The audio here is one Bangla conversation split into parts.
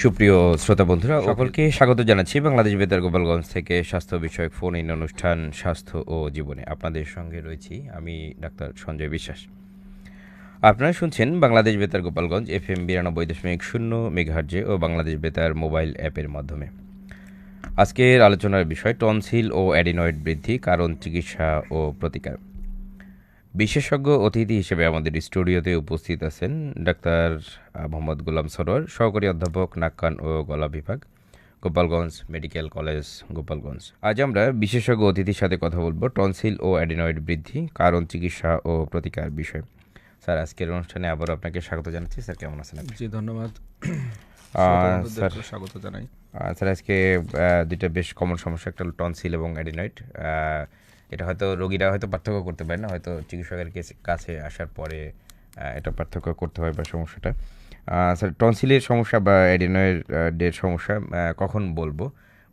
সুপ্রিয় শ্রোতা বন্ধুরা, সকলকে স্বাগত জানাচ্ছি বাংলাদেশ বেতার গোপালগঞ্জ থেকে স্বাস্থ্য বিষয়ক ফোন ইন অনুষ্ঠান স্বাস্থ্য ও জীবনে। আপনাদের সঙ্গে রয়েছি আমি ডাক্তার সঞ্জয় বিশ্বাস। আপনারা শুনছেন বাংলাদেশ বেতার গোপালগঞ্জ FM 92.0 মেগাহার্জে ও বাংলাদেশ বেতার মোবাইল অ্যাপের মাধ্যমে। আজকের আলোচনার বিষয় টনসিল ও অ্যাডিনয়েড বৃদ্ধি, কারণ, চিকিৎসা ও প্রতিকার। বিশেষজ্ঞ অতিথি হিসেবে আমাদের স্টুডিওতে উপস্থিত আছেন ডাক্তার মোহাম্মদ গোলাম সরোয়ার, সহকারী অধ্যাপক নাক কান ও গলা বিভাগ, গোপালগঞ্জ মেডিকেল কলেজ, গোপালগঞ্জ। আজ আমরা বিশেষজ্ঞ অতিথির সাথে কথা বলবো টনসিল ও অ্যাডিনয়েড বৃদ্ধি, কারণ, চিকিৎসা ও প্রতিকার বিষয়। স্যার, আজকের অনুষ্ঠানে আবারও আপনাকে স্বাগত জানাচ্ছি। স্যার, কেমন আছেন আপনি? জি, ধন্যবাদ স্যার, স্বাগত জানাই। স্যার, আজকে দুইটা বেশ কমন সমস্যা, একটা হলো টনসিল এবং অ্যাডিনয়েড। এটা হয়তো রোগীরা হয়তো পার্থক্য করতে পারে না, হয়তো চিকিৎসকের কাছে আসার পরে এটা পার্থক্য করতে হয় বা সমস্যাটা। স্যার, টনসিলের সমস্যা বা অ্যাডিনয়েডের সমস্যা কখন বলবো,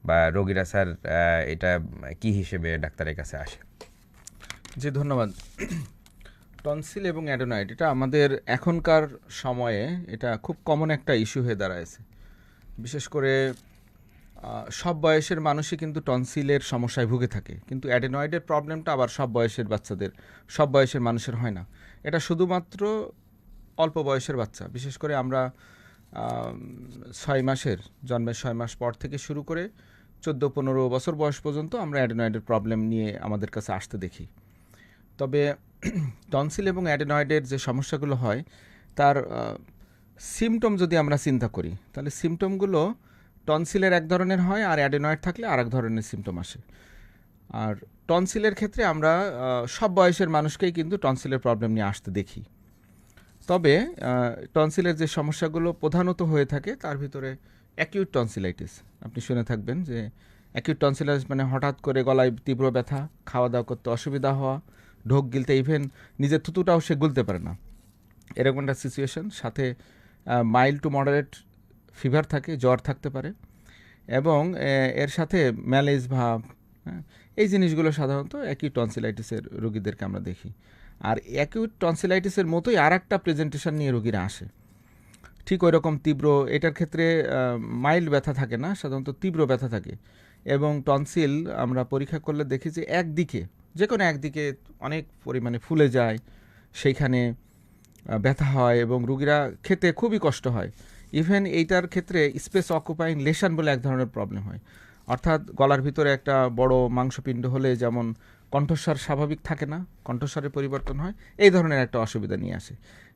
বা রোগীরা স্যার এটা কি হিসেবে ডাক্তারের কাছে আসে? জি, ধন্যবাদ। টনসিল এবং অ্যাডেনয়েড এটা আমাদের এখনকার সময়ে এটা খুব কমন একটা ইস্যু হয়ে দাঁড়ায়ছে। বিশেষ করে সব বয়সের মানুষই কিন্তু টনসিলের সমস্যায় ভুগে থাকে, কিন্তু অ্যাডেনয়েডের প্রবলেমটা আবার সব বয়সের বাচ্চাদের, সব বয়সের মানুষের হয় না। এটা শুধুমাত্র অল্প বয়সের বাচ্চা, বিশেষ করে আমরা 6 মাসের জন্মের 6 মাস পর থেকে শুরু করে 14-15 বছর বয়স পর্যন্ত আমরা অ্যাডেনয়েডের প্রবলেম নিয়ে আমাদের কাছে আসতে দেখি। তবে টনসিল এবং অ্যাডেনয়েডের যে সমস্যাগুলো হয় তার সিমটম যদি আমরা চিন্তা করি, তাহলে সিমটমগুলো টনসিলের এক ধরনের হয়, আর অ্যাডেনয়েড থাকলে আর এক ধরনের সিমটম আসে। আর টনসিলের ক্ষেত্রে আমরা সব বয়সের মানুষকেই কিন্তু টনসিলের প্রবলেম নিয়ে আসতে দেখি। তবে টনসিলের যে সমস্যাগুলো প্রধানত হয়ে থাকে তার ভিতরে অ্যাকিউট টনসিলাইটিস, আপনি শুনে থাকবেন যে অ্যাকিউট টনসিলাইটিস মানে হঠাৎ করে গলায় তীব্র ব্যথা, খাওয়া দাওয়া করতে অসুবিধা হওয়া, ঢোক গিলতে, ইভেন নিজের থুতুটাও সে গুলতে পারে না, এরকম একটা সিচুয়েশন। সাথে মাইল্ড টু মডারেট ফিভার থাকে, জ্বর থাকতে পারে, এবং এর সাথে ম্যালেজ ভাব, এই জিনিসগুলো সাধারণত অ্যাকিউট টনসিলাইটিসের রোগীদেরকে আমরা দেখি। আর অ্যাকিউট টনসিলাইটিসের মতোই আর একটা প্রেজেন্টেশন নিয়ে রোগীরা আসে, ঠিক ওই রকম তীব্র। এটার ক্ষেত্রে মাইল্ড ব্যথা থাকে না, সাধারণত তীব্র ব্যথা থাকে, এবং টনসিল আমরা পরীক্ষা করলে দেখি যে একদিকে, যে কোনো একদিকে অনেক পরিমাণে ফুলে যায়, সেইখানে ব্যথা হয় এবং রোগীরা খেতে খুবই কষ্ট হয়। ইভেন এইটার ক্ষেত্রে স্পেস অকুপাইং লেশন বলে এক ধরনের প্রবলেম হয়, অর্থাৎ গলার ভিতরে একটা বড় মাংসপিণ্ড হলে যেমন কণ্ঠস্বর স্বাভাবিক থাকে না, কণ্ঠস্বরের পরিবর্তন হয়, এই ধরনের একটা অসুবিধা নিয়ে আসে।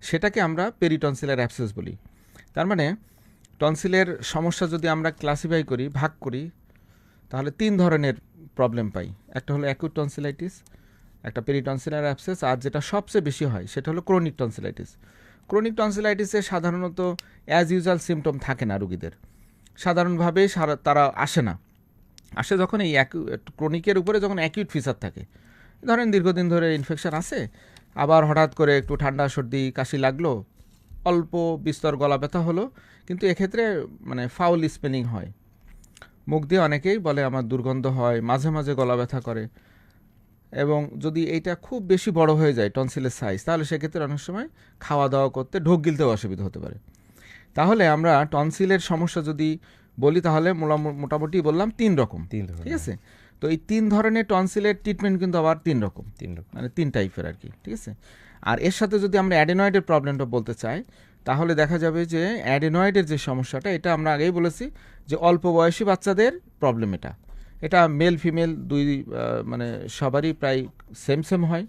সেটাকে আমরা পেরিটনসিলার অ্যাবসেস বলি। তার মানে টনসিলের সমস্যা যদি আমরা ক্লাসিফাই করি, ভাগ করি, তাহলে 3 ধরনের প্রবলেম পাই। একটা হলো অ্যাকিউট টনসিলাইটিস, একটা পেরিটনসিলার অ্যাবসেস, আর যেটা সবচেয়ে বেশি হয় সেটা হলো ক্রনিক টনসিলাইটিস। ক্রনিক টনসিলাইটিসে সাধারণত অ্যাজ ইউজুয়াল সিমটম থাকে না রোগীদের, সাধারণভাবে তারা আসে না। আসে যখন এই ক্রনিকের উপরে যখন অ্যাকিউট ফিচার থাকে, ধরেন দীর্ঘদিন ধরে ইনফেকশন আছে, আবার হঠাৎ করে একটু ঠান্ডা সর্দি কাশি লাগলো, অল্প বিস্তর গলা ব্যথা হলো, কিন্তু এক্ষেত্রে মানে ফাউল স্পেলিং হয়, মুখ দিয়ে অনেকেই বলে আমার দুর্গন্ধ হয়, মাঝে মাঝে গলা ব্যথা করে, এবং যদি এইটা খুব বেশি বড় হয়ে যায় টনসিলের সাইজ, তাহলে সেক্ষেত্রে অনেক সময় খাওয়া দাওয়া করতে, ঢোক গিলতেও অসুবিধা হতে পারে। তাহলে আমরা টনসিলের সমস্যা যদি বলি, তাহলে মোটামুটি বললাম 3 রকম, ঠিক আছে? তো এই 3 ধরনের টনসিলের ট্রিটমেন্ট কিন্তু আবার 3 রকম, মানে 3 টাইপের আর কি, ঠিক আছে? আর এর সাথে যদি আমরা অ্যাডেনয়েডের প্রবলেমটা বলতে চাই, তাহলে দেখা যাবে যে অ্যাডেনয়েডের যে সমস্যাটা, এটা আমরা আগেই বলেছি যে অল্প বয়সী বাচ্চাদের প্রবলেম। এটা মেল ফিমেল দুই মানে সবারই প্রায় সেম হয়।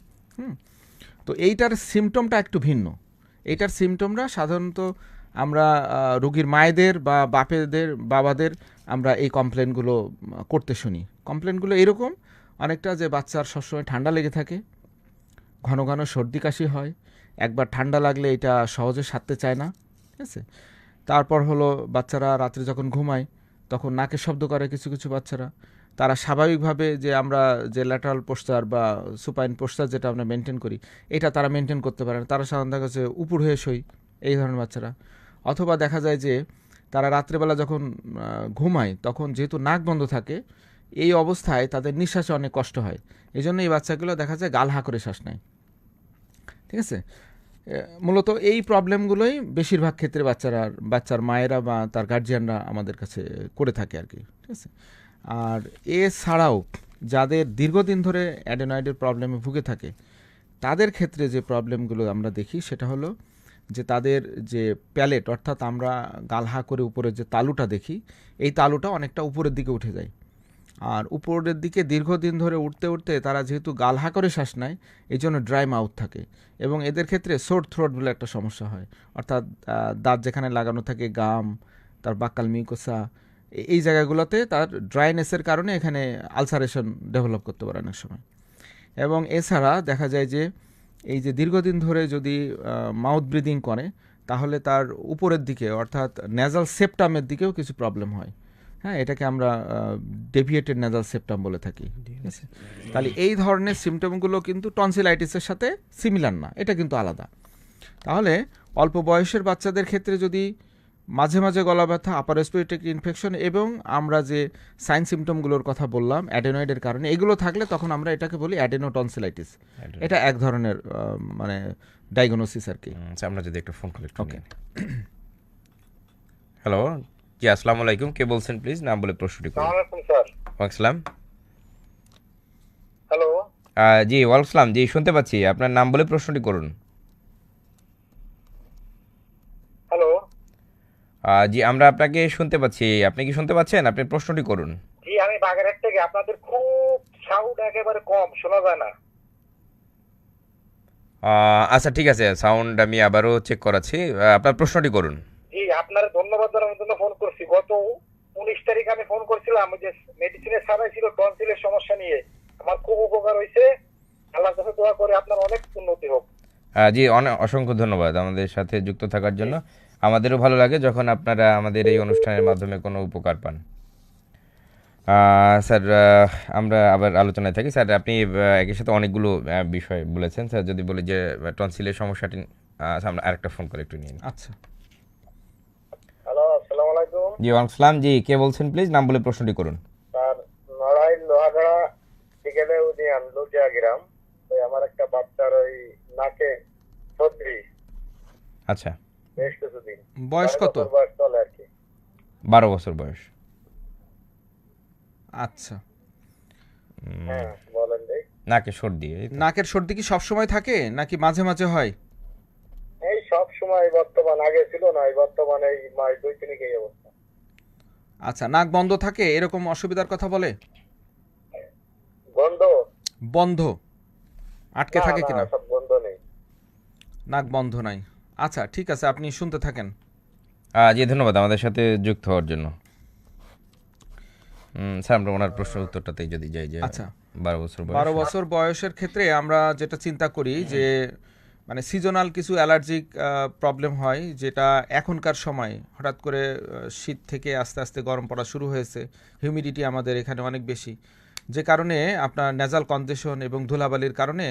তো এইটার সিমটমটা একটু ভিন্ন। এইটার সিমটমরা সাধারণত আমরা রোগীর মায়েদের বা বাবাদের আমরা এই কমপ্লেনগুলো করতে শুনি। কমপ্লেনগুলো এরকম অনেকটা, যে বাচ্চার সবসময় ঠান্ডা লেগে থাকে, ঘন ঘন সর্দি কাশি হয়, একবার ঠান্ডা লাগলে এটা সহজে সারতে চায় না, ঠিক আছে? তারপর হলো বাচ্চারা রাত্রে যখন ঘুমায় তখন নাকে শব্দ করে কিছু কিছু বাচ্চারা, তারা স্বাভাবিকভাবে যে আমরা যে ল্যাটারাল পোস্টার বা সুপাইন পোস্টার যেটা আমরা মেনটেন করি, এটা তারা মেনটেন করতে পারে না, তারা সাধারণত কাছে উপর হয়ে শোয়, এই ধরনের বাচ্চারা। অথবা দেখা যায় যে তারা রাত্রেবেলা যখন ঘুমায় তখন যেহেতু নাক বন্ধ থাকে, এই অবস্থায় তাদের নিঃশ্বাসে অনেক কষ্ট হয়, এই জন্য এই বাচ্চাগুলো দেখা যায় গাল হা করে শ্বাস নেয়, ঠিক আছে? মূলত এই প্রবলেমগুলোই বেশিরভাগ ক্ষেত্রে বাচ্চার মায়েরা বা তার গার্জিয়ানরা আমাদের কাছে করে থাকে আর কি, ঠিক আছে। আর এছাড়াও যাদের দীর্ঘদিন ধরে অ্যাডেনয়েডের প্রবলেমে ভুগে থাকে তাদের ক্ষেত্রে যে প্রবলেমগুলো আমরা দেখি সেটা হলো যে তাদের যে প্যালেট, অর্থাৎ আমরা গালহা করে উপরে যে তালুটা দেখি, এই তালুটা অনেকটা উপরের দিকে উঠে যায়। আর উপরের দিকে দীর্ঘদিন ধরে উঠতে উঠতে তারা যেহেতু গালহা করে শ্বাস নেয়, এই জন্য ড্রাই মাউথ থাকে এবং এদের ক্ষেত্রে সোর থ্রোট বলে একটা সমস্যা হয়। অর্থাৎ দাঁত যেখানে লাগানো থাকে, গাম, তার বাক্কাল মিউকোসা, এই জায়গাগুলোতে তার ড্রাইনেসের কারণে এখানে আলসারেশন ডেভেলপ করতে পারে অনেক সময়। এবং এছাড়া দেখা যায় যে এই যে দীর্ঘদিন ধরে যদি মাউথ ব্রিদিং করে তাহলে তার উপরের দিকে অর্থাৎ নেজাল সেপ্টামের দিকেও কিছু প্রবলেম হয়। হ্যাঁ, এটাকে আমরা ডেভিয়েটেড নেজাল সেপ্টাম বলে থাকি, ঠিক আছে। তাহলে এই ধরনের সিমটমগুলো কিন্তু টনসিলাইটিসের সাথে সিমিলার না, এটা কিন্তু আলাদা। তাহলে অল্প বয়সের বাচ্চাদের ক্ষেত্রে যদি মাঝে মাঝে গলা ব্যথা, আপার রেসপিরেটরি ইনফেকশন এবং আমরা যে সাইন সিমটমগুলোর কথা বললাম অ্যাডেনয়েডের কারণে, এগুলো থাকলে তখন আমরা এটাকে বলি অ্যাডেনোটনসিলাইটিস। এটা এক ধরনের মানে ডায়াগনোসিস আর কি। আমরা যদি একটা ফোন কল একটু নিই। হ্যালো, জি আসসালামু আলাইকুম, কে বলছেন প্লিজ? নাম বলে প্রশ্নটি করুন। ওয়ালাইকুম স্যার। ওয়ালাইকুম। হ্যালো। জি ওয়ালাইকুম, জি শুনতে পাচ্ছি, আপনার নাম বলে প্রশ্নটি করুন। হ্যালো। জি আমরা আপনাকে শুনতে পাচ্ছি, আপনি কি শুনতে পাচ্ছেন? আপনি প্রশ্নটি করুন। জি, আমি বাগেরহাট থেকে। আপনাদের খুব সাউন্ড একেবারে কম, শোনা যায় না। আচ্ছা ঠিক আছে, সাউন্ড আমি আবারও চেক করাচ্ছি, আপনার প্রশ্নটি করুন। জি, আপনার ধন্যবাদ জানানোর জন্য ফোন করছি। গত 19 তারিখ আমি ফোন করছিলাম, যে মেডিসিনের সারাই ছিল টনসিলের সমস্যা নিয়ে। আমার খুব উপকার হয়েছে। আল্লাহর কাছে দোয়া করে আপনার অনেক উন্নতি হোক। জি অসংখ্য ধন্যবাদ আমাদের সাথে যুক্ত থাকার জন্য। আমাদেরও ভালো লাগে যখন আপনারা আমাদের এই অনুষ্ঠানের মাধ্যমে কোনো উপকার পান। স্যার আমরা আবার আলোচনায় থাকি। স্যার আপনি একই সাথে অনেকগুলো বিষয় বলেছেন। স্যার যদি বলি যে টনসিলের সমস্যাটি, আমরা আরেকটা ফোন করে একটু নিন। আচ্ছা, হ্যালো, আসসালামু আলাইকুম। জি ওয়ালাইকুম, জি কে বলছেন প্লিজ? নাম বলে প্রশ্নটি করুন। স্যার, নড়াইল লোহাগড়া বিকেলে উদিয়ান লুটিয়া গ্রাম। আমার একটা বাচ্চার ওই নাকে সর্দি, আচ্ছা, বেশ কিছুদিন। বয়স কত? বয়স চলে আর কি। 12 বছর বয়স। আচ্ছা, হ্যাঁ, বলেন ভাই। নাকে সর্দি, এই তো? নাকের সর্দি কি সবসময় থাকে নাকি মাঝে মাঝে হয়? এই সব সময় বর্তমান, আগে ছিল না, এই বর্তমানে এই মাস 2-3 এই অবস্থা। আচ্ছা, নাক বন্ধ থাকে এরকম অসুবিধার কথা বলে? বন্ধ? বন্ধ আটকে থাকে কিনা? সব বন্ধ নেই। নাক বন্ধ নাই। আচ্ছা ঠিক আছে, আপনি শুনতে থাকেন। জি ধন্যবাদ আমাদের সাথে যুক্ত হওয়ার জন্য। স্যার আমরা ওনার প্রশ্নের উত্তরটাতেই যদি যাই যে আচ্ছা, 12 বছর বয়স। 12 বছর বয়সের ক্ষেত্রে আমরা যেটা চিন্তা করি যে মানে সিজনাল কিছু অ্যালার্জিক প্রবলেম হয়, যেটা এখনকার সময় হঠাৎ করে শীত থেকে আস্তে আস্তে গরম পড়া শুরু হয়েছে, হিউমিডিটি আমাদের এখানে অনেক বেশি, যে কারণে আপনার নেজাল কনজেশন এবং ধুলাবালির কারণে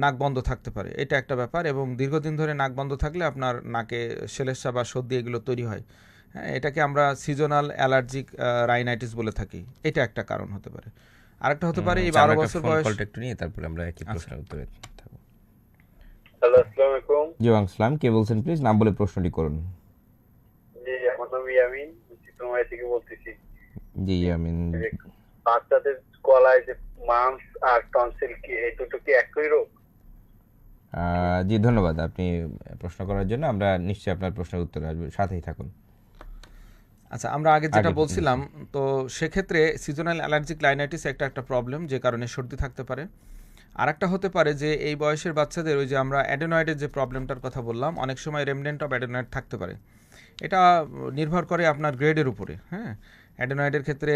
নাক বন্ধ থাকতে পারে। এটা একটা ব্যাপার। এবং দীর্ঘদিন ধরে নাক বন্ধ থাকলে আপনার নাকে সেলেসা বা সর্দি এগুলো তৈরি হয়। হ্যাঁ, এটাকে আমরা সিজনাল অ্যালার্জিক রাইনাইটিস বলে থাকি। এটা একটা কারণ হতে পারে। আরেকটা হতে পারে এই 12 বছর বয়স। কলটা একটু নিয়ে তারপরে আমরা একই প্রশ্নের উত্তরে থাকব। হ্যালো, আসসালামু আলাইকুম। জি ওয়ালাইকুম, কে বলছেন প্লিজ? নাম বলে প্রশ্নটি করুন। জি, আমার নাম ইয়ামিন, চিত্রমাই থেকে বলতেছি। জি ইয়ামিন। বাচ্চাদের গলায় যে মাম্পস আর টনসিল, কি এই দুটো কি একই রোগ? জি ধন্যবাদ আপনি প্রশ্ন করার জন্য। আমরা নিশ্চয়ই আপনার প্রশ্নের উত্তর আসবে, সাথেই থাকুন। আচ্ছা, আমরা আগে যেটা বলছিলাম, তো সেক্ষেত্রে সিজনাল অ্যালার্জিক রাইনাইটিস একটা প্রবলেম, যে কারণে সর্দি থাকতে পারে। আরেকটা হতে পারে যে এই বয়সের বাচ্চাদের ওই যে আমরা অ্যাডেনয়েডের যে প্রবলেমটার কথা বললাম, অনেক সময় রেমনেন্ট অফ অ্যাডেনয়েড থাকতে পারে। এটা নির্ভর করে আপনার গ্রেডের উপরে। হ্যাঁ, অ্যাডেনয়েডের ক্ষেত্রে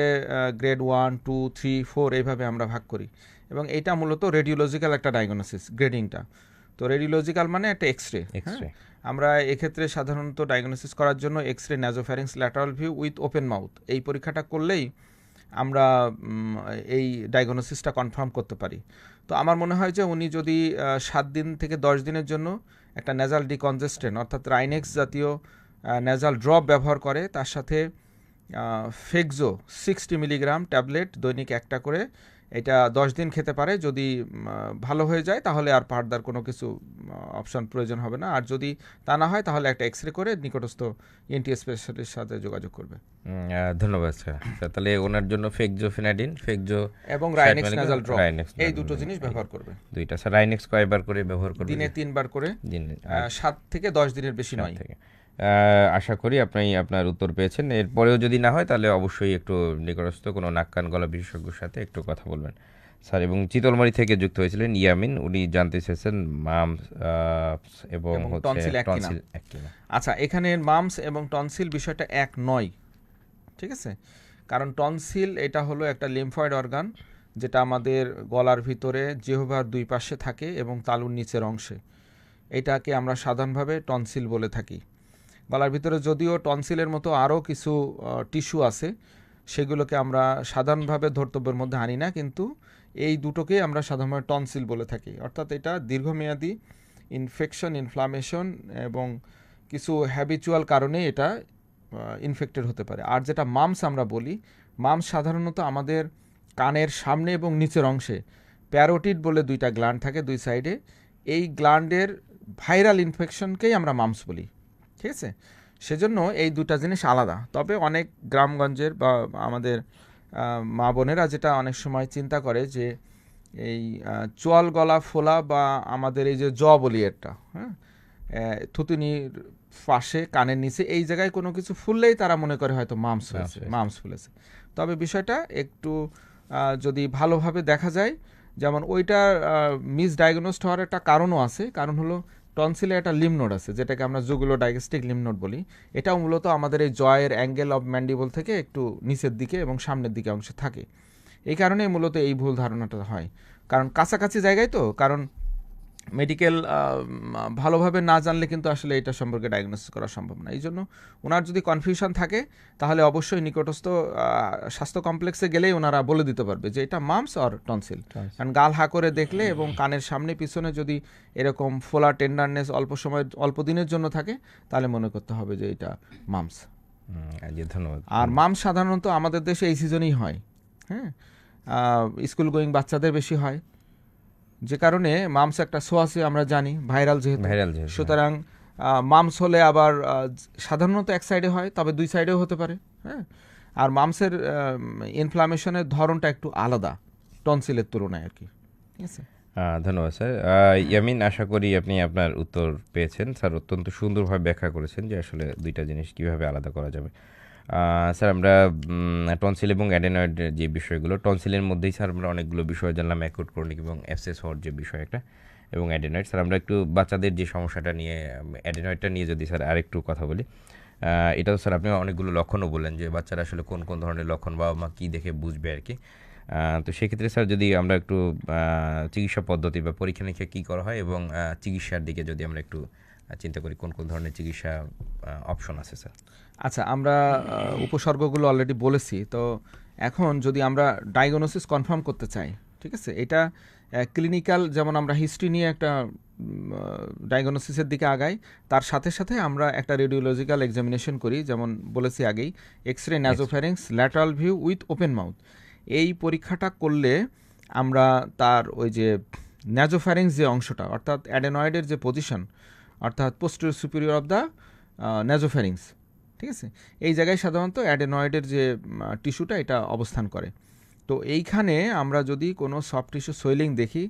গ্রেড 1, 2, 3, 4 এইভাবে আমরা ভাগ করি। এবং এটা মূলত রেডিওলজিক্যাল একটা ডায়াগনোসিস, গ্রেডিংটা। তো রেডিওলজিক্যাল মানে একটা এক্সরে। আমরা এক্ষেত্রে সাধারণত ডায়াগনোসিস করার জন্য x ray nasopharynx lateral view with open mouth এই পরীক্ষাটা করলেই আমরা এই ডায়াগনোসিসটা কনফার্ম করতে পারি। তো আমার মনে হয় যে উনি যদি 7 দিন থেকে 10 দিনের জন্য একটা নেজাল ডিকনজেস্টেন্ট অর্থাৎ রাইনেক্স জাতীয় নেজাল ড্রপ ব্যবহার করে, তার সাথে ফেক্সো 60 মিলিগ্রাম ট্যাবলেট দৈনিক একটা করে, এটা 10 দিন খেতে পারে। যদি ভালো হয়ে যায় তাহলে আর ফার্দার কোনো কিছু অপশন প্রয়োজন হবে না। আর যদি তা না হয় তাহলে একটা এক্সরে করে নিকটস্থ ENT স্পেশালিস্টের সাথে যোগাযোগ করবে। ধন্যবাদ স্যার। তাহলে ওনার জন্য ফেকজোফেনাডিন, এবং রাইনেক্স নাজাল ড্রপ, এই দুটো জিনিস ব্যবহার করবে। দুইটা স্যার। রাইনেক্স কয়বার করে ব্যবহার করবে? দিনে 3 বার করে, দিনে 7 থেকে 10 দিনের বেশি নয়। আশা করি আপনি আপনার উত্তর পেয়েছেন। এরপরেও যদি না হয় তাহলে অবশ্যই একটু নিকটস্থ কোনো নাক কান গলা বিশেষজ্ঞের সাথে একটু কথা বলবেন স্যার। এবং চিতলমারি থেকে যুক্ত হয়েছিলেন ইয়ামিন, উনি জানতে চেয়েছেন মামস এবং টনসিল এক কিনা। আচ্ছা, এখানে মামস এবং টনসিল বিষয়টা এক নয়, ঠিক আছে? কারণ টনসিল এটা হলো একটা লিম্ফয়েড অর্গান, যেটা আমাদের গলার ভিতরে জিহ্বার 2 পাশে থাকে এবং তালুর নিচের অংশে। এটাকে আমরা সাধারণভাবে টনসিল বলে থাকি। গলার ভিতরে যদিও টনসিলের মতো আরও কিছু টিস্যু আছে, সেগুলোকে আমরা সাধারণভাবে ধর্তব্যের মধ্যে আনি না, কিন্তু এই দুটোকেই আমরা সাধারণভাবে টনসিল বলে থাকি। অর্থাৎ এটা দীর্ঘমেয়াদী ইনফেকশন, ইনফ্লামেশন এবং কিছু হ্যাবিচুয়াল কারণে এটা ইনফেক্টেড হতে পারে। আর যেটা মামস আমরা বলি, মামস সাধারণত আমাদের কানের সামনে এবং নিচের অংশে প্যারোটিড বলে 2টা গ্ল্যান্ড থাকে 2 সাইডে। এই গ্ল্যান্ডের ভাইরাল ইনফেকশনকেই আমরা মামস বলি, ঠিক আছে? সেজন্য এই 2টা জিনিস আলাদা। তবে অনেক গ্রামগঞ্জের বা আমাদের মা বোনেরা যেটা অনেক সময় চিন্তা করে যে এই চোয়াল গলা ফোলা বা আমাদের এই যে বলি একটা, হ্যাঁ, থুতুনির পাশে কানের নিচে এই জায়গায় কোনো কিছু ফুললেই তারা মনে করে হয়তো মামস হয়েছে, মামস ফুলেছে। তবে বিষয়টা একটু যদি ভালোভাবে দেখা যায়, যেমন ওইটার মিসডায়াগনোসড হওয়ার একটা কারণও আছে। কারণ হলো টনসিলে একটা লিম্ফ নোড আছে, যেটাকে আমরা জুগুলো ডায়াগস্টিক লিম্ফ নোড বলি। এটাও মূলত আমাদের এই জয়ের অ্যাঙ্গেল অফ ম্যান্ডিবল থেকে একটু নিচের দিকে এবং সামনের দিকে অংশে থাকে। এই কারণেই মূলত এই ভুল ধারণাটা হয়, কারণ কাছাকাছি জায়গায় তো। কারণ মেডিকেল ভালোভাবে না জানলে কিন্তু আসলে এটা সম্পর্কে ডায়াগনোসিস করা সম্ভব না। এই জন্য ওনার যদি কনফিউশন থাকে তাহলে অবশ্যই নিকটস্থ স্বাস্থ্য কমপ্লেক্সে গেলেই ওনারা বলে দিতে পারবে যে এটা মামস অর টনসিল। কারণ গাল হা করে দেখলে এবং কানের সামনে পিছনে যদি এরকম ফোলা টেন্ডারনেস অল্প দিনের জন্য থাকে তাহলে মনে করতে হবে যে এটা মামস। ধন্যবাদ। আর মামস সাধারণত আমাদের দেশে এই সিজনেই হয়, হ্যাঁ, স্কুল গোয়িং বাচ্চাদের বেশি হয়, যে কারণে মামস একটা সোয়াসে আমরা জানি ভাইরাল যেহেতু। সুতরাং মামস হলে আবার সাধারণত এক সাইডে হয়, তবে 2 সাইডেও হতে পারে, হ্যাঁ। আর মামসের ইনফ্লামেশনের ধরনটা একটু আলাদা টনসিলের তুলনায় আর কি, ঠিক আছে? ধন্যবাদ স্যার। ইয়ামিন, আশা করি আপনি আপনার উত্তর পেয়েছেন। স্যার অত্যন্ত সুন্দরভাবে ব্যাখ্যা করেছেন যে আসলে 2টা জিনিস কীভাবে আলাদা করা যাবে। স্যার আমরা টনসিল এবং অ্যাডেনয়েড যে বিষয়গুলো, টনসিলের মধ্যেই স্যার আমরা অনেকগুলো বিষয় জানলাম, অ্যাকুট, ক্রনিক এবং অ্যাবসেস হওয়ার যে বিষয় একটা, এবং অ্যাডেনয়েড। স্যার আমরা একটু বাচ্চাদের যে সমস্যাটা নিয়ে, অ্যাডেনয়েডটা নিয়ে যদি স্যার আরেকটু কথা বলি। এটাও স্যার আপনি অনেকগুলো লক্ষণও বললেন যে বাচ্চারা আসলে কোন কোন ধরনের লক্ষণ বাবা মা কী দেখে বুঝবে আর কি। তো সেক্ষেত্রে স্যার যদি আমরা একটু চিকিৎসা পদ্ধতি বা পরীক্ষা নিরীক্ষা কী করা হয় এবং চিকিৎসার দিকে যদি আমরা একটু চিন্তা করি, কোন কোন ধরনের চিকিৎসা অপশন আছে স্যার? আচ্ছা, আমরা উপসর্গগুলো অলরেডি বলেছি। তো এখন যদি আমরা ডায়াগনোসিস কনফার্ম করতে চাই, ঠিক আছে, এটা ক্লিনিক্যাল, যেমন আমরা হিস্ট্রি নিয়ে একটা ডায়াগনোসিসের দিকে আগাই, তার সাথে সাথে আমরা একটা রেডিওলজিক্যাল এক্সামিনেশন করি, যেমন বলেছি আগেই, x ray nasopharynx lateral view with open mouth. এই পরীক্ষাটা করলে আমরা তার ওই যে নাজোফ্যারিংস যে অংশটা, অর্থাৎ অ্যাডেনয়েডের যে পজিশন, অর্থাৎ পোস্টেরিয়র সুপিরিয়র অফ দ্য নাজোফ্যারিংস, ঠিক আছে, এই জায়গায় সাধারণত অ্যাডেনয়েডের যে টিস্যুটা এটা অবস্থান করে। তো এইখানে আমরা যদি কোনো সফট টিস্যু সোয়েলিং দেখি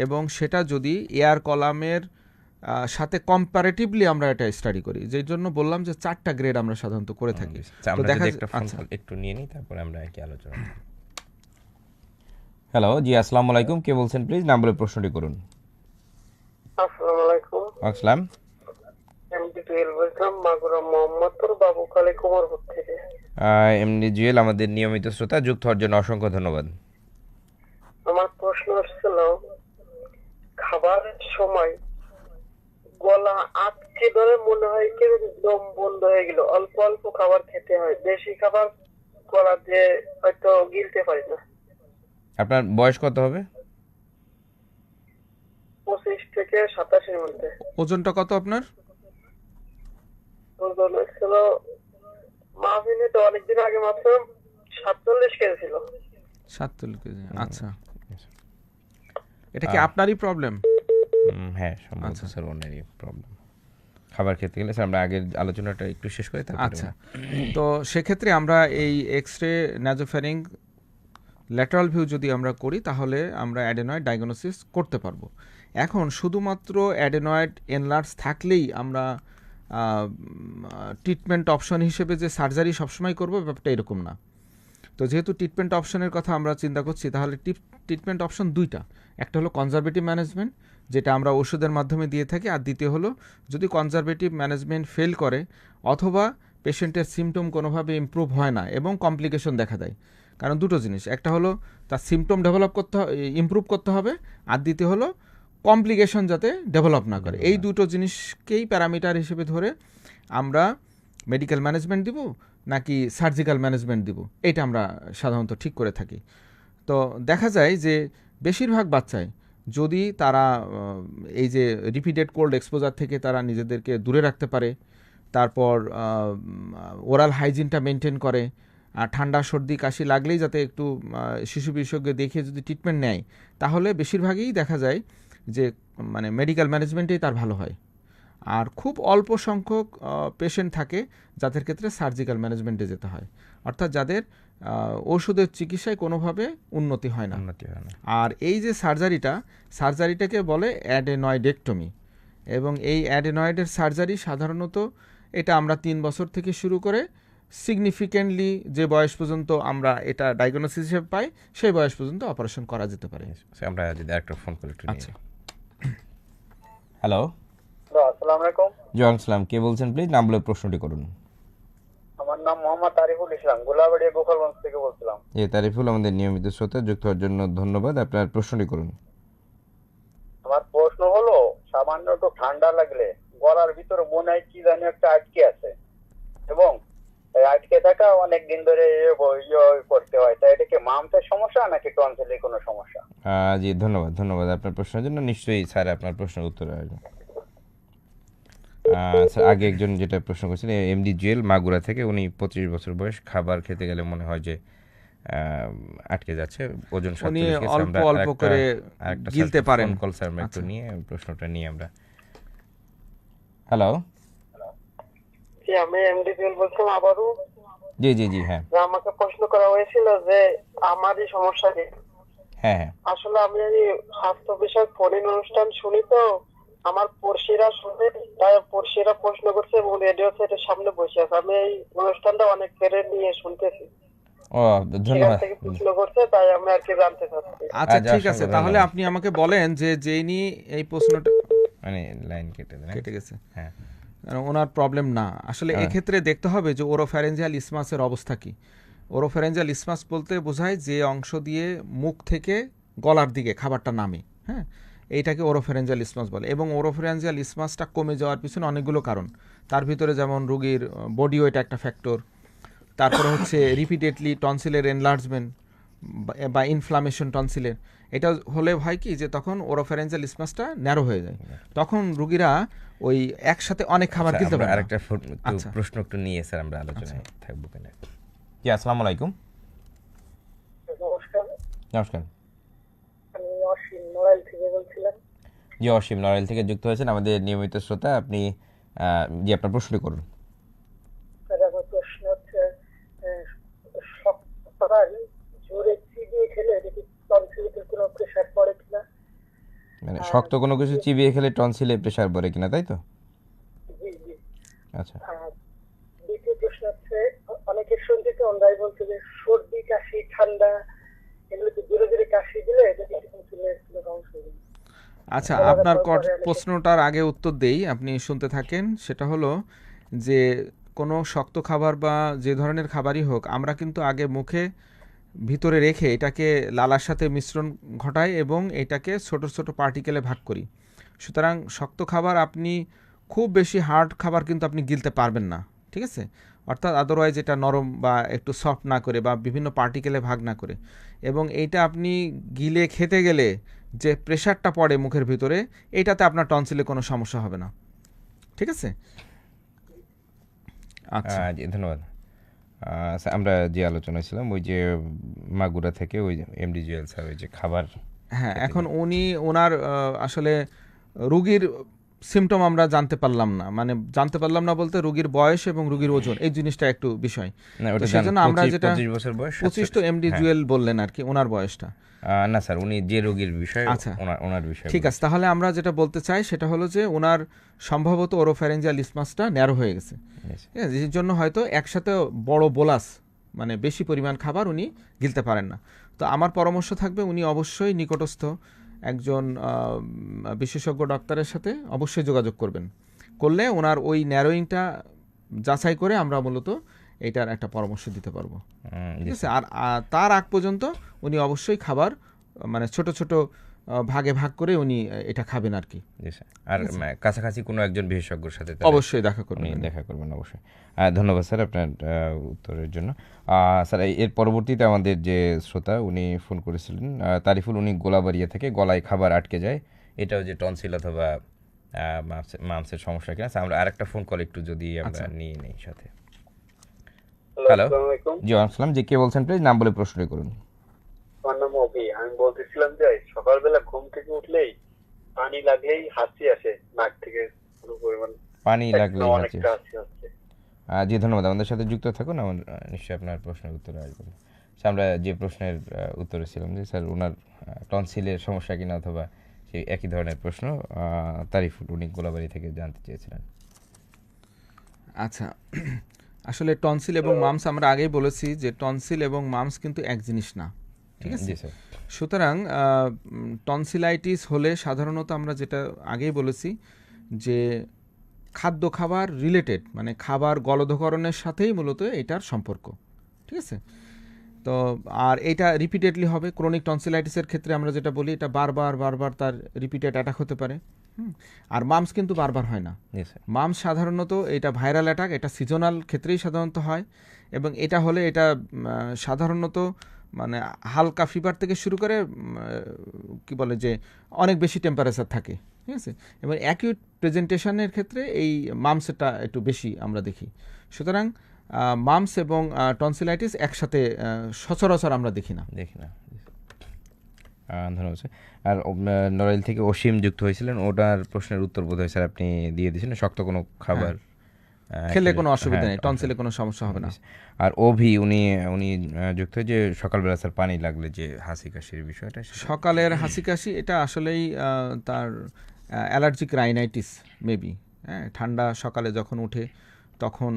এবং সেটা যদি এয়ার কলামের সাথে কম্পারেটিভলি আমরা এটা স্টাডি করি, যেই জন্য বললাম যে 4টা গ্রেড আমরা সাধারণত করে থাকি। তো দেখা একটু নিয়ে নিই, তারপরে আমরা কি আলোচনা। হ্যালো, জি আসসালামু আলাইকুম, কে বলছেন প্লিজ? নাম বলে প্রশ্নটি করুন। আসসালামু আলাইকুম। আসসালাম। এমডি জুয়েল বলছিলাম, মাগুরা মোহাম্মদপুর বাবুখালী কুমারপুর থেকে। এমডি জুয়েল আমাদের নিয়মিত শ্রোতা, যুক্ত হওয়ার জন্য অসংখ্য ধন্যবাদ। আমার প্রশ্ন হচ্ছিল, খাবারের সময় গলা আটকে ধরে মনে হয় কি দম বন্ধ হয়ে গেল, অল্প অল্প খাবার খেতে হয়, বেশি খাবার গলা দিয়ে হয়তো গিলতে পারি না। আপনার বয়স কত হবে? 25 থেকে 27 এর মধ্যে। ওজনটা কত আপনার? ওজন হচ্ছিল মাহফিলে তো অনেকদিন আগে মাত্র 47 কেজি ছিল। 47 কেজি, আচ্ছা। এটা কি আপনারই প্রবলেম? হ্যাঁ, সম্ভবত স্যার ওনারই প্রবলেম। খাবার খেতে গেলে স্যার আমরা আগের আলোচনাটা একটু শেষ করে তারপরে। আচ্ছা, তো সেক্ষেত্রে আমরা এই এক্স রে নাজোফ্যারিং ল্যাটারাল ভিউ যদি আমরা করি তাহলে আমরা অ্যাডেনয়েড ডায়াগনোসিস করতে পারবো। এখন শুধুমাত্র অ্যাডেনয়েড এনলার্জ থাকলেই আমরা ট্রিটমেন্ট অপশন হিসেবে যে সার্জারি সবসময় করবো ব্যাপারটা এরকম না। তো যেহেতু ট্রিটমেন্ট অপশনের কথা আমরা চিন্তা করছি, তাহলে ট্রিটমেন্ট অপশন দুইটা, একটা হলো কনজারভেটিভ ম্যানেজমেন্ট যেটা আমরা ওষুধের মাধ্যমে দিয়ে থাকি, আর দ্বিতীয় হলো যদি কনজারভেটিভ ম্যানেজমেন্ট ফেল করে অথবা পেশেন্টের সিমটম কোনোভাবে ইমপ্রুভ হয় না এবং কমপ্লিকেশন দেখা দেয়, কারণ দুটো জিনিস, একটা হলো তার সিমটম ডেভেলপ করতে ইমপ্রুভ করতে হবে, আর দ্বিতীয় হলো কমপ্লিকেশন যাতে ডেভেলপ না করে। এই দুটো জিনিসকেই প্যারামিটার হিসেবে ধরে আমরা মেডিকেল ম্যানেজমেন্ট দিব নাকি সার্জিক্যাল ম্যানেজমেন্ট দিব, এটা আমরা সাধারণত ঠিক করে থাকি। তো দেখা যায় যে বেশিরভাগ বাচ্চায় যদি তারা এই যে রিপিটেড কোল্ড এক্সপোজার থেকে তারা নিজেদেরকে দূরে রাখতে পারে, তারপর ওরাল হাইজিনটা মেনটেন করে, আর ঠান্ডা সর্দি কাশি লাগলেই যাতে একটু শিশু বিশেষজ্ঞ দেখিয়ে যদি ট্রিটমেন্ট নেয়, তাহলে বেশিরভাগই দেখা যায় যে মানে মেডিকেল ম্যানেজমেন্টেই তার ভালো হয়। আর খুব অল্প সংখ্যক পেশেন্ট থাকে যাদের ক্ষেত্রে সার্জিক্যাল ম্যানেজমেন্টে যেতে হয়, অর্থাৎ যাদের ওষুধের চিকিৎসায় কোনোভাবে উন্নতি হয় না। আর এই যে সার্জারিটাকে বলে অ্যাডেনয়েডেক্টমি, এবং এই অ্যাডেনয়েডের সার্জারি সাধারণত এটা আমরা 3 বছর থেকে শুরু করে সিগনিফিক্যান্টলি যে বয়স পর্যন্ত আমরা এটা ডায়াগনোসিস হিসেবে পাই সেই বয়স পর্যন্ত অপারেশন করা যেতে পারে। আমরা যদি একটা ফোন করে একটু নিই। হ্যালো, আসসালামু আলাইকুম। জি আসসালাম, কে বলছেন প্লিজ? নাম বলে প্রশ্নটি করুন। আমার নাম মোহাম্মদ তারিফুল ইসলাম, গোলাবাড়িয়া গোপালগঞ্জ থেকে বলছিলাম। তারিফুল, আমাদের নিয়মিত শ্রোতা, যুক্ত হওয়ার জন্য ধন্যবাদ। আপনার প্রশ্নটি করুন। আমার প্রশ্ন হলো, সামান্য একটু ঠান্ডা লাগলে গলার ভিতরে মনে হয় কি জানি একটা আটকে আছে, এবং এই আটকে থাকা অনেক দিন ধরে করতে হয়, তাই এটা কি মাম্পের সমস্যা নাকি টনসিলের কোনো সমস্যা? জি ধন্যবাদ আপনার প্রশ্নের জন্য। নিশ্চয়ই স্যার আপনার প্রশ্নের উত্তর আসবে। স্যার আগে একজন যেটা প্রশ্ন করেছিলেন এমডি জুয়েল মাগুরা থেকে, উনি 25 বছর বয়স, খাবার খেতে গেলে মনে হয় যে আটকে যাচ্ছে, ওজন উনি অল্প অল্প করে গিলতে পারেন। কল স্যার একটু নিয়ে প্রশ্নটা নিয়ে আমরা। হ্যালো, জি আমি এমডি জুয়েল বলছিলাম আবারও। জি হ্যাঁ, আমাকে প্রশ্ন করা হয়েছিল যে আমারই সমস্যা কি। হ্যাঁ আসলে আমি স্বাস্থ্য বিষয়ক ফোন অনুষ্ঠান শুনি, তো আমার পড়শিরা শুনে, তাই পড়শিরা প্রশ্ন করছে এবং রেডিও সেটের সামনে বসে আছে, আমি এই অনুষ্ঠানটা অনেক কেড়ে নিয়ে শুনতেছি। ও ধন্যবাদ। প্রশ্ন করছে তাই আমি আর কি জানতে চাচ্ছি। আচ্ছা ঠিক আছে, তাহলে আপনি আমাকে বলেন যে যিনি এই প্রশ্নটা মানে লাইন কেটে গেছে, হ্যাঁ, ওনার প্রবলেম না। আসলে এক্ষেত্রে দেখতে হবে যে ওরোফ্যারেঞ্জিয়াল ইসমাসের অবস্থা কি। ওরোফ্যারেঞ্জিয়াল ইসমাস বলতে বোঝায় যে অংশ দিয়ে মুখ থেকে গলার দিকে খাবারটা নামে, হ্যাঁ, এইটাকে ওরোফ্যারেঞ্জিয়াল ইসমাস বলে। এবং ওরোফ্যারেঞ্জিয়াল ইসমাসটা কমে যাওয়ার পিছনে অনেকগুলো কারণ, তার ভিতরে যেমন রোগীর বডি ওয়েট একটা ফ্যাক্টর, তারপরে হচ্ছে রিপিটেডলি টনসিলের এনলার্জমেন্ট বা ইনফ্লামেশন টনসিলের, এটা হলে হয় কি যে তখন ওরোফ্যারেঞ্জিয়াল ইসমাসটা ন্যারো হয়ে যায়, তখন রোগীরা ওই একসাথে অনেক খাবার খেতে পারে। আরেকটা প্রশ্ন একটু নিয়ে স্যার আমরা আলোচনায় থাকবো কেন। জি আসসালামু আলাইকুম। নমস্কার, আমি অসীম নড়াইল থেকে বলছিলাম। জি অসীম নড়াইল থেকে যুক্ত হয়েছেন, আমাদের নিয়মিত শ্রোতা। আপনি জি আপনার প্রশ্নটি করুন। আমার প্রশ্ন হচ্ছে, জোরে চিবিয়ে খেলে টনসিলের কোনো প্রেসার পড়ে কিনা? মানে শক্ত কোনো কিছু চিবিয়ে খেলে টনসিলে প্রেসার পড়ে কিনা, তাই তো? জি জি। আচ্ছা, দ্বিতীয় প্রশ্ন হচ্ছে, অনেকের শুনতে তো অন্যায় বলছে যে সর্দি কাশি ঠান্ডা এগুলোতে জোরে জোরে কাশি দিলে এটা টনসিলের কোনো ধ্বংস হবে। আচ্ছা, আপনার প্রশ্নটার আগে উত্তর দেই, আপনি শুনতে থাকেন। সেটা হলো যে কোনো শক্ত খাবার বা যে ধরনের খাবারই হোক, আমরা কিন্তু আগে মুখে ভিতরে রেখে এটাকে লালার সাথে মিশ্রণ ঘটাই এবং এটাকে ছোট ছোট পার্টিকেলে ভাগ করি। সুতরাং শক্ত খাবার আপনি খুব বেশি হার্ড খাবার কিন্তু আপনি গিলতে পারবেন না, ঠিক আছে? অর্থাৎ আদারওয়াইজ এটা নরম বা একটু সফট না করে বা বিভিন্ন পার্টিকেলে ভাগ না করে, এবং এইটা আপনি গিলে খেতে গেলে যে প্রেশারটা পড়ে মুখের ভিতরে, এইটাতে আপনার টনসিলে কোনো সমস্যা হবে না, ঠিক আছে? আচ্ছা জি ধন্যবাদ। আমরা যে আলোচনায় ছিলাম ওই যে মাগুরা থেকে ওই এমডি জুয়েল স্যার ওই যে খাবার হ্যাঁ, এখন ওনার আসলে রোগীর সিমটম আমরা জানতে পারলাম না, মানে জানতে পারলাম না বলতে রোগীর বয়স এবং রোগীর ওজন এই জিনিসটা একটু বিষয়। না, তো ওটা সেজন্য আমরা 25 যেটা বছর বয়স 25 তো এমডি জুয়েল বললেন আর কি ওনার বয়সটা। না স্যার, উনি যে রোগীর বিষয় আচ্ছা। ওনার বিষয় ঠিক আছে, তাহলে আমরা যেটা বলতে চাই সেটা হলো যে ওনার সম্ভবত ওরোফ্যারিঞ্জিয়াল ইসমাসটা ন্যারো হয়ে গেছে। ঠিক আছে, এর জন্য হয়তো একসাথে বড় বোলাস মানে বেশি পরিমাণ খাবার উনি গিলতে পারেন না। তো আমার পরামর্শ থাকবে উনি অবশ্যই নিকটস্থ একজন বিশেষজ্ঞ ডাক্তারের সাথে অবশ্যই যোগাযোগ করবেন, করলে ওনার ওই ন্যারোয়িংটা যাচাই করে আমরা মূলত এটার একটা পরামর্শ দিতে পারবো। ঠিক আছে, আর তার আগ পর্যন্ত উনি অবশ্যই খাবার মানে ছোট ছোট ভাগে ভাগ করে উনি এটা খাবেন আর কি। আর কাছাকাছি কোনো একজন বিশেষজ্ঞের সাথে অবশ্যই দেখা করবেন অবশ্যই। ধন্যবাদ স্যার আপনার উত্তরের জন্য। স্যার এর পরবর্তীতে আমাদের যে শ্রোতা উনি ফোন করেছিলেন তারিফুল, উনি গোলাবাড়িয়া থেকে গলায় খাবার আটকে যায়, এটাও যে টনসিল অথবা মামসের সমস্যা কিনা। আমরা আরেকটা ফোন কল একটু যদি আমরা নিয়ে নেই সাথে। হ্যালো, জি আসসালাম, যে কে বলছেন প্লিজ নাম বলে প্রশ্নই করুন। আমার নাম অভি। আমি বলতেছিলাম যে সকালবেলা ঘুম থেকে উঠলেই পানি লাগলেই হাসি আসে নাক থেকে, পুরো পরিমাণ পানি লাগলেই হাসি আসছে। জি ধন্যবাদ, আমাদের সাথে যুক্ত থাকুন, আমার নিশ্চয়ই আপনার প্রশ্নের উত্তর আসবে। আমরা যে প্রশ্নের উত্তরে ছিলাম যে স্যার ওনার টনসিলের সমস্যা কিনা অথবা সেই একই ধরনের প্রশ্ন তারিফুল উনি গোলাবাড়ি থেকে জানতে চেয়েছিলেন। আচ্ছা, আসলে টনসিল এবং মামস আমরা আগেই বলেছি যে টনসিল এবং মামস কিন্তু এক জিনিস না। ঠিক আছে, সুতরাং টনসিলাইটিস হলে সাধারণত আমরা যেটা আগেই বলেছি যে খাদ্য খাবার রিলেটেড, মানে খাবার গলধকরণের সাথেই মূলত এটার সম্পর্ক। ঠিক আছে, তো আর এটা রিপিটেডলি হবে। ক্রনিক টনসিলাইটিসের ক্ষেত্রে আমরা যেটা বলি এটা বারবার তার রিপিটেড অ্যাটাক হতে পারে। আর মামস কিন্তু বারবার হয় না। মামস সাধারণত এটা ভাইরাল অ্যাটাক, এটা সিজনাল ক্ষেত্রেই সাধারণত হয়, এবং এটা হলে এটা সাধারণত মানে হালকা ফিভার থেকে শুরু করে কি বলে যে অনেক বেশি টেম্পারেচার থাকে। ঠিক আছে, এবং অ্যাকিউট প্রেজেন্টেশনের ক্ষেত্রে এই মামসটা একটু বেশি আমরা দেখি। সুতরাং মামস এবং টনসিলাইটিস একসাথে সচরাচর আমরা দেখি না। ধন্যবাদ স্যার। আর নড়াইল থেকে অসীম যুক্ত হয়েছিলেন, ওটার প্রশ্নের উত্তর বোধ হয় স্যার আপনি দিয়ে দিয়েছেন। শক্ত কোনো খাবার খেলে কোনো অসুবিধা নেই, টনসিলে কোনো সমস্যা হবে না। আর অভি উনি যুক্ত যে সকালবেলা স্যার পানি লাগলে যে হাসি কাশির বিষয়টা, সকালের হাসি কাশি এটা আসলেই তার অ্যালার্জিক রাইনাইটিস মেবি। হ্যাঁ, ঠান্ডা সকালে যখন উঠে তখন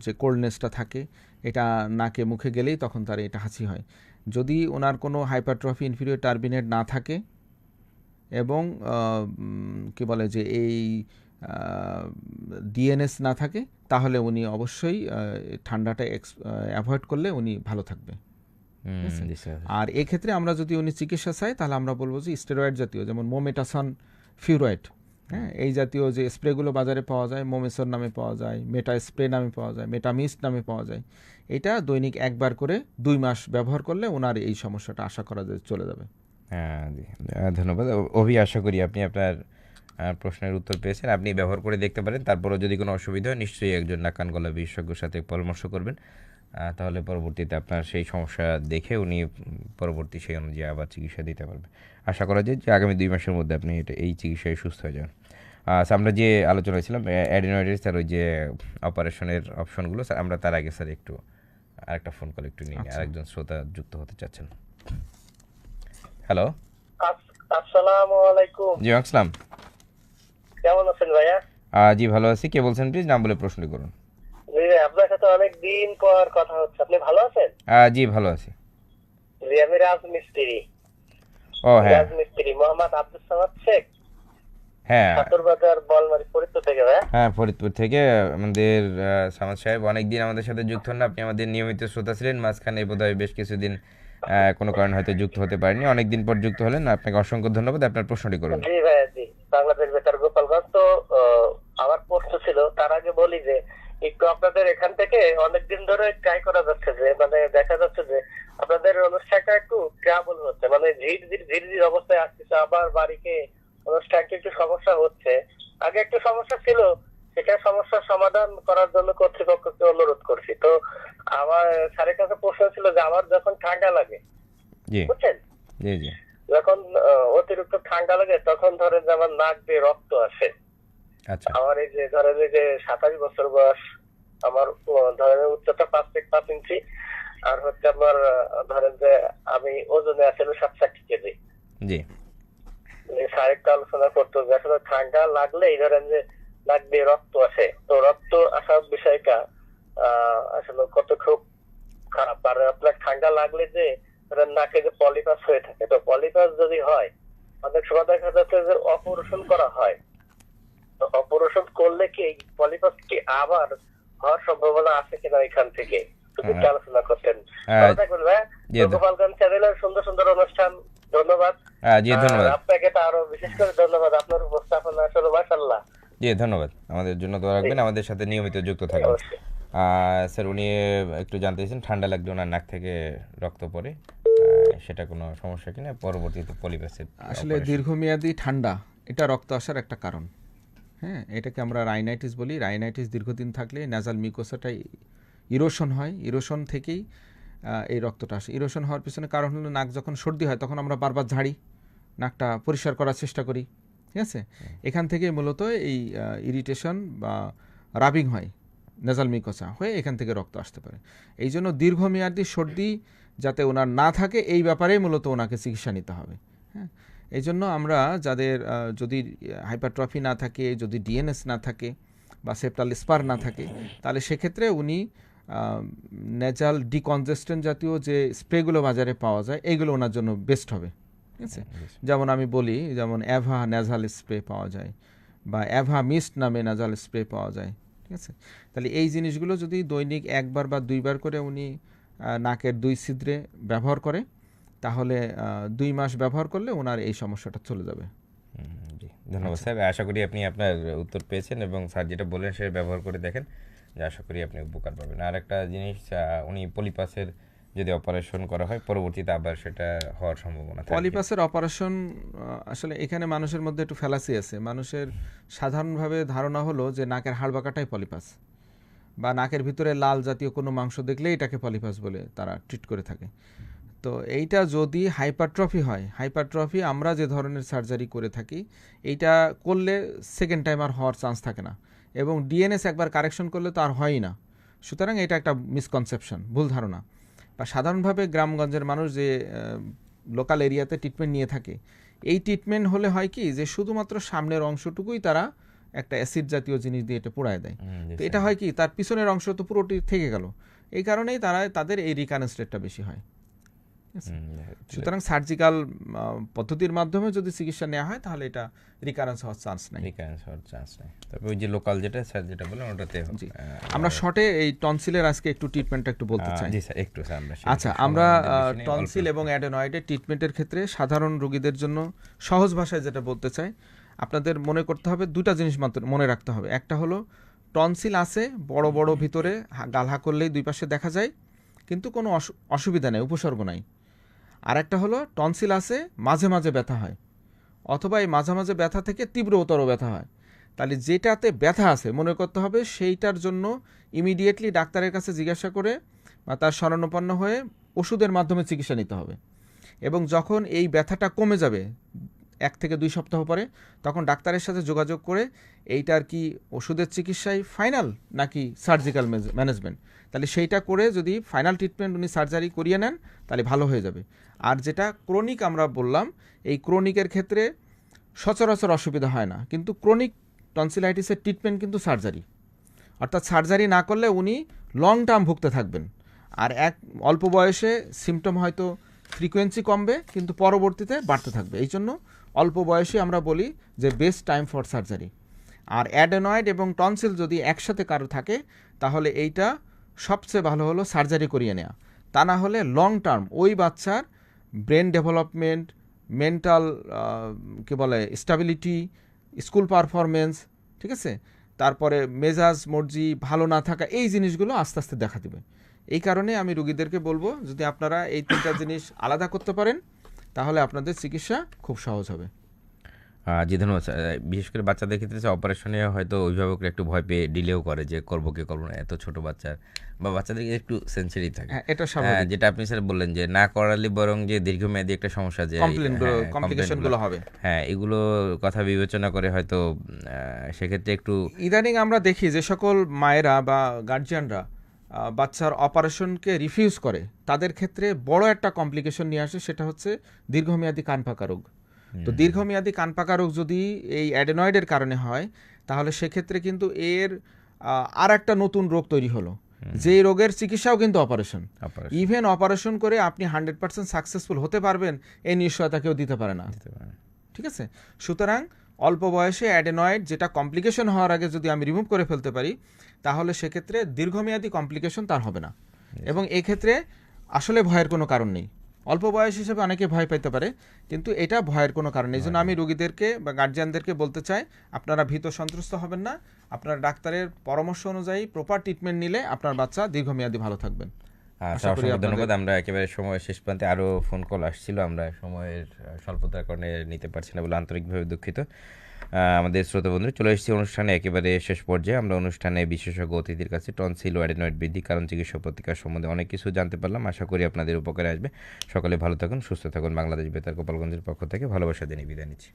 যে কোল্ডনেসটা থাকে এটা নাকে মুখে গেলেই তখন তার এটা হাসি হয়। যদি ওনার কোনো হাইপারট্রফি ইনফিরিয়র টার্বিনেট না থাকে এবং কি বলে যে এই ডিএনএস না থাকে, তাহলে উনি অবশ্যই ঠান্ডাটা অ্যাভয়েড করলে উনি ভালো থাকবে। আর এক্ষেত্রে আমরা যদি উনি চিকিৎসা চাই তাহলে আমরা বলবো যে স্টেরয়েড জাতীয়, যেমন মোমেটাসন ফিউরয়েড, হ্যাঁ, এই জাতীয় যে স্প্রেগুলো বাজারে পাওয়া যায়, মোমেসন নামে পাওয়া যায়, মেটা স্প্রে নামে পাওয়া যায়, মেটামিস্ট নামে পাওয়া যায়, এটা দৈনিক একবার করে 2 মাস ব্যবহার করলে ওনার এই সমস্যাটা আশা করা যায় চলে যাবে। হ্যাঁ, ধন্যবাদ অভি। আশা করি আপনি আপনার প্রশ্নের উত্তর পেয়েছেন। আপনি ব্যবহার করে দেখতে পারেন, তারপরও যদি কোনো অসুবিধা হয় নিশ্চয়ই একজন নাক কান গলা বিশেষজ্ঞের সাথে পরামর্শ করবেন, তাহলে পরবর্তীতে আপনার সেই সমস্যা দেখে উনি পরবর্তী সেই অনুযায়ী আবার চিকিৎসা দিতে পারবেন। আশা করা যায় যে আগামী 2 মাসের মধ্যে আপনি এই চিকিৎসায় সুস্থ হয়ে যাবেন। আমরা যে আলোচনা ছিলাম অ্যাডিনয়েডের স্যার ওই যে অপারেশনের অপশনগুলো, স্যার আমরা তার আগে স্যার একটু আরেকটা ফোন কল একটু নিয়ে আরেকজন শ্রোতা যুক্ত হতে চাচ্ছেন। হ্যালো, আসসালামু আলাইকুম। জি আসসালাম, কেমন আছেন ভাইয়া? জি ভালো আছি। কে বলছেন প্লিজ নাম বলে প্রশ্ন করুন। জি, আপনার সাথে অনেক দিন পর কথা হচ্ছে। আপনি ভালো আছেন? জি ভালো আছি। জি, আমি রাজমিস্ত্রি। ও হ্যাঁ, রাজমিস্ত্রি মোহাম্মদ আব্দুল সামাদ শেখ। হ্যাঁ, ঠাকুরবাজার বলমারি ফরিদপুর থেকে। হ্যাঁ ফরিদপুর থেকে আমাদের সামাদ সাহেব অনেকদিন আমাদের সাথে যুক্ত হন না। আপনি আমাদের নিয়মিত শ্রোতা ছিলেন, মাঝখানে বোধহয় বেশ কিছুদিন কোনো কারণে হয়তো যুক্ত হতে পারেননি, অনেকদিন পর যুক্ত হলেন। আপনাকে অসংখ্য ধন্যবাদ। আপনার প্রশ্নটি করুন। জি ভাইয়া, জি বাংলাদেশ বেতার গোপালগঞ্জ। তো আমার প্রশ্ন ছিল, তার আগে বলি যে একটু আপনাদের এখান থেকে অনেকদিন ধরে ট্রাই করা যাচ্ছে যে মানে দেখা যাচ্ছে যে আপনাদের অনুষ্ঠানটা একটু ট্রাবল হচ্ছে, মানে ঝির অবস্থায় আসতেছে, আবার বাড়িতে অনুষ্ঠানটা একটু সমস্যা হচ্ছে। আগে একটু সমস্যা ছিল, সেটা সমস্যার সমাধান করার জন্য কর্তৃপক্ষকে অনুরোধ করছি। তো আমার স্যারের কাছে প্রশ্ন ছিল যে আমার যখন ঠান্ডা লাগে, বুঝছেন, যখন অতিরিক্ত ঠান্ডা লাগে তখন ধরেন যে আমার নাক দিয়ে রক্ত আসে। আচ্ছা আমার এই যে ধরেন এই যে 27 বছর বয়স, আমার ধরেন উচ্চতা 5 ফিট 5 ইঞ্চি, আর হচ্ছে আমার ধরেন যে আমি ওজনে আছি 67 কেজি। জি শারীরিক আলোচনা করতে হবে, আসলে ঠান্ডা লাগলে এই ধরেন যে নাক দিয়ে রক্ত আসে, তো রক্ত আসার বিষয়টা আসলে কত খুব খারাপ। আর আপনার ঠান্ডা লাগলে যে ধরেন নাকে যে পলিপাস হয়ে থাকে, তো পলিপাস যদি হয় অনেক সময় দেখা যাচ্ছে যে অপারেশন করা হয়, তো অপারেশন করলে কি এই পলিপাস কি আবার হওয়ার সম্ভাবনা আছে কিনা এখান থেকে যদি একটু আলোচনা করতেন। ভালো থাকবেন ভাই। জি, গোপালগঞ্জ চ্যানেলের সুন্দর সুন্দর অনুষ্ঠান, ধন্যবাদ। জি ধন্যবাদ। আর আপনাকে তো আরো বিশেষ করে ধন্যবাদ, আপনার উপস্থাপনা আসলে মাশাআল্লাহ। জি ধন্যবাদ, আমাদের জন্য দোয়া রাখবেন, আমাদের সাথে নিয়মিত যুক্ত থাকবেন। অবশ্যই। স্যার উনি একটু জানতে চাইছেন ঠান্ডা লাগলে ওনার নাক থেকে রক্ত পড়ে, সেটা কোনো সমস্যা কিনা, পরবর্তীতে পলিপাসের আসলে দীর্ঘমেয়াদী ঠান্ডা এটা রক্ত আসার একটা কারণ। হ্যাঁ, এটাকে আমরা রাইনাইটিস বলি। রাইনাইটিস দীর্ঘদিন থাকলে নাজাল মিউকোসাটাই ইরোশন হয়, ইরোশন থেকেই এই রক্তটা আসে। ইরোশন হওয়ার পিছনে কারণ হলো নাক যখন সর্দি হয় তখন আমরা বারবার ঝাড়ি, নাকটা পরিষ্কার করার চেষ্টা করি, ঠিক আছে? এখান থেকে মূলত এই ইরিটেশন বা রাবিং হয়, নেজাল মিউকোসা হয়ে এখান থেকে রক্ত আসতে পারে। এই জন্য দীর্ঘমেয়াদী সর্দি যাতে ওনার না থাকে এই ব্যাপারেই মূলত ওনাকে চিকিৎসা নিতে হবে। হ্যাঁ, এই জন্য আমরা যাদের যদি হাইপারট্রফি না থাকে, যদি ডিএনএস না থাকে বা সেপ্টাল স্পার না থাকে, তাহলে সেক্ষেত্রে উনি নেজাল ডিকনজেস্টেন্ট জাতীয় যে স্প্রেগুলো বাজারে পাওয়া যায় এইগুলো ওনার জন্য বেস্ট হবে, ঠিক আছে? যেমন আমি বলি, যেমন অ্যাভা নেজাল স্প্রে পাওয়া যায় বা অ্যাভা মিস্ট নামে নেজাল স্প্রে পাওয়া যায়, ঠিক আছে? তাহলে এই জিনিসগুলো যদি দৈনিক 1 বার বা 2 বার করে উনি নাকের 2 ছিদ্রে ব্যবহার করে, তাহলে 2 মাস ব্যবহার করলে ওনার এই সমস্যাটা চলে যাবে। জি ধন্যবাদ স্যার, আশা করি আপনি আপনার উত্তর পেয়েছেন এবং স্যার যেটা বললেন সে ব্যবহার করে দেখেন, যে আশা করি আপনি উপকার পাবেন। আর একটা জিনিস, উনি পলিপাসের যদি অপারেশন করা হয় পরবর্তীতে আবার সেটা হওয়ার সম্ভাবনা থাকে। পলিপাসের অপারেশন আসলে এখানে মানুষের মধ্যে একটু ফ্যালাসি আছে। মানুষের সাধারণভাবে ধারণা হলো যে নাকের হাড় বাঁকাটাই পলিপাস, বা নাকের ভিতরে লাল জাতীয় কোনো মাংস দেখলে এটাকে পলিপাস বলে তারা ট্রিট করে থাকে। তো এইটা যদি হাইপারট্রফি হয়, হাইপারট্রফি আমরা যে ধরনের সার্জারি করে থাকি এইটা করলে সেকেন্ড টাইম আর হওয়ার চান্স থাকে না, এবং ডিএনএস একবার কারেকশন করলে তো আর হয়ই না। সুতরাং এটা একটা মিসকনসেপশন, ভুল ধারণা। বা সাধারণভাবে গ্রামগঞ্জের মানুষ যে লোকাল এরিয়াতে ট্রিটমেন্ট নিয়ে থাকে, এই ট্রিটমেন্ট হলে হয় কি যে শুধুমাত্র সামনের অংশটুকুই তারা একটা অ্যাসিড জাতীয় জিনিস দিয়ে এটা পোড়ায় দেয়। তো এটা হয় কি তার পিছনের অংশ তো পুরোটি থেকে গেল, এই কারণেই তাদের এই রিকারেন্স রেটটা বেশি হয়। সুতরাং সার্জিক্যাল পদ্ধতির মাধ্যমে যদি চিকিৎসা নেওয়া হয় তাহলে এটা রিকারেন্স হওয়ার চান্স নাই। তবে ওই যে লোকাল যেটা স্যার যেটা বললেন ওটাতে আমরা শর্টে এই টনসিলের আজকে একটু ট্রিটমেন্টটা একটু বলতে চাই। জি স্যার, একটু স্যার আমরা আচ্ছা, আমরা টনসিল এবং অ্যাডেনয়েডের ট্রিটমেন্টের ক্ষেত্রে সাধারণ রোগীদের জন্য সহজ ভাষায় যেটা বলতে চাই, আপনাদের মনে করতে হবে দুটা জিনিস মাত্র মনে রাখতে হবে। একটা হলো টনসিল আছে বড় বড় ভিতরে, গালহা করলেই 2 পাশে দেখা যায় কিন্তু কোনো অসুবিধা নেই, উপসর্গ নাই। আর একটা হলো টনসিল আছে মাঝে মাঝে ব্যথা হয়, অথবা এই মাঝে মাঝে ব্যথা থেকে তীব্রতর ব্যথা হয়। তাহলে যেটাতে ব্যথা আছে মনে করতে হবে সেইটার জন্য ইমিডিয়েটলি ডাক্তারের কাছে জিজ্ঞাসা করে বা তার শরণাপন্ন হয়ে ওষুধের মাধ্যমে চিকিৎসা নিতে হবে। এবং যখন এই ব্যথাটা কমে যাবে 1 থেকে 2 সপ্তাহ পরে, তখন ডাক্তারের সাথে যোগাযোগ করে এইটার কি ওষুধের চিকিৎসাই ফাইনাল নাকি সার্জিক্যাল ম্যানেজমেন্ট, তাহলে সেইটা করে যদি ফাইনাল ট্রিটমেন্ট উনি সার্জারি করিয়ে নেন তাহলে ভালো হয়ে যাবে। আর যেটা ক্রনিক আমরা বললাম, এই ক্রনিকের ক্ষেত্রে সচরাচর অসুবিধা হয় না, কিন্তু ক্রনিক টনসিলাইটিসের ট্রিটমেন্ট কিন্তু সার্জারি, অর্থাৎ সার্জারি না করলে উনি লং টার্ম ভুগতে থাকবেন। আর অল্প বয়সে সিমটম হয়তো ফ্রিকোয়েন্সি কমবে কিন্তু পরবর্তীতে বাড়তে থাকবে। এই জন্য অল্প বয়সে আমরা বলি যে বেস্ট টাইম ফর সার্জারি। আর অ্যাডেনয়েড এবং টনসিল যদি একসাথে কারো থাকে তাহলে এইটা সবচেয়ে ভালো হলো সার্জারি করিয়ে নেওয়া। তা না হলে লং টার্ম ওই বাচ্চার ব্রেন ডেভেলপমেন্ট, মেন্টাল কী বলে স্টেবিলিটি, স্কুল পারফরমেন্স, ঠিক আছে, তারপরে মেজাজ মর্জি ভালো না থাকা, এই জিনিসগুলো আস্তে আস্তে দেখা দেবে। এই কারণে আমি রুগীদেরকে বলবো যদি আপনারা এই 3টা জিনিস আলাদা করতে পারেন তাহলে আপনাদের চিকিৎসা খুব সহজ হবে। জি ধন্যবাদ স্যার। বিশেষ করে বাচ্চাদের ক্ষেত্রে অপারেশনে হয়তো অভিভাবকরা একটু ভয় পেয়ে ডিলেও করে যে করবো কি করবো না, এত ছোট বাচ্চার বা বাচ্চাদের একটু সেন্সিটিভ থাকে। হ্যাঁ, এটা স্বাভাবিক। যেটা আপনি স্যার বললেন যে না করালে বরং যে দীর্ঘমেয়াদী একটা সমস্যা যে কমপ্লিকেশন গুলো হবে। হ্যাঁ, এগুলো কথা বিবেচনা করে হয়তো সেক্ষেত্রে একটু ইদানিং আমরা দেখি যে সকল মায়েরা বা গার্জিয়ানরা বাচ্চার অপারেশনকে রিফিউজ করে, তাদের ক্ষেত্রে বড় একটা কমপ্লিকেশন নিয়ে আসে, সেটা হচ্ছে দীর্ঘমেয়াদী কান পাকা রোগ। তো দীর্ঘমেয়াদী কান পাকা রোগ যদি এই অ্যাডেনয়েডের কারণে হয়, তাহলে সেক্ষেত্রে কিন্তু এর আর একটা নতুন রোগ তৈরি হলো, যেই রোগের চিকিৎসাও কিন্তু অপারেশন। ইভেন অপারেশন করে আপনি 100% সাকসেসফুল হতে পারবেন এই নিশ্চয়তা কেউ দিতে পারে না। ঠিক আছে, সুতরাং অল্প বয়সে অ্যাডেনয়েড যেটা কমপ্লিকেশন হওয়ার আগে যদি আমি রিমুভ করে ফেলতে পারি, তাহলে সেক্ষেত্রে দীর্ঘমেয়াদী কমপ্লিকেশন তার হবে না। এবং এক্ষেত্রে আসলে ভয়ের কোনো কারণ নেই। অল্প বয়স হিসেবে অনেকে ভয় পেতে পারে, কিন্তু এটা ভয়ের কোনো কারণ নেই। এই জন্য আমি রোগীদেরকে বা গার্জিয়ানদেরকে বলতে চাই, আপনারা ভীত সন্ত্রস্ত হবেন না। আপনার ডাক্তারের পরামর্শ অনুযায়ী প্রপার ট্রিটমেন্ট নিলে আপনার বাচ্চা দীর্ঘমেয়াদী ভালো থাকবেন। অসংখ্য ধন্যবাদ। আমরা একেবারে সময়ের শেষ প্রান্তে, আরও ফোন কল আসছিল, আমরা সময়ের স্বল্পতার কারণে নিতে পারছি না বলে আন্তরিকভাবে দুঃখিত। আমাদের শ্রোতা বন্ধুরা, চলে এসেছি অনুষ্ঠানে একেবারে শেষ পর্যায়ে। আমরা অনুষ্ঠানে বিশেষজ্ঞ অতিথির কাছে টনসিল ও অ্যাডেনয়েড বৃদ্ধি কারণ, চিকিৎসা, প্রতিকার সম্বন্ধে অনেক কিছু জানতে পারলাম। আশা করি আপনাদের উপকারে আসবে। সকলে ভালো থাকুন, সুস্থ থাকুন। বাংলাদেশ বেতার গোপালগঞ্জের পক্ষ থেকে ভালোবাসা জানিয়ে বিদায় নিচ্ছি।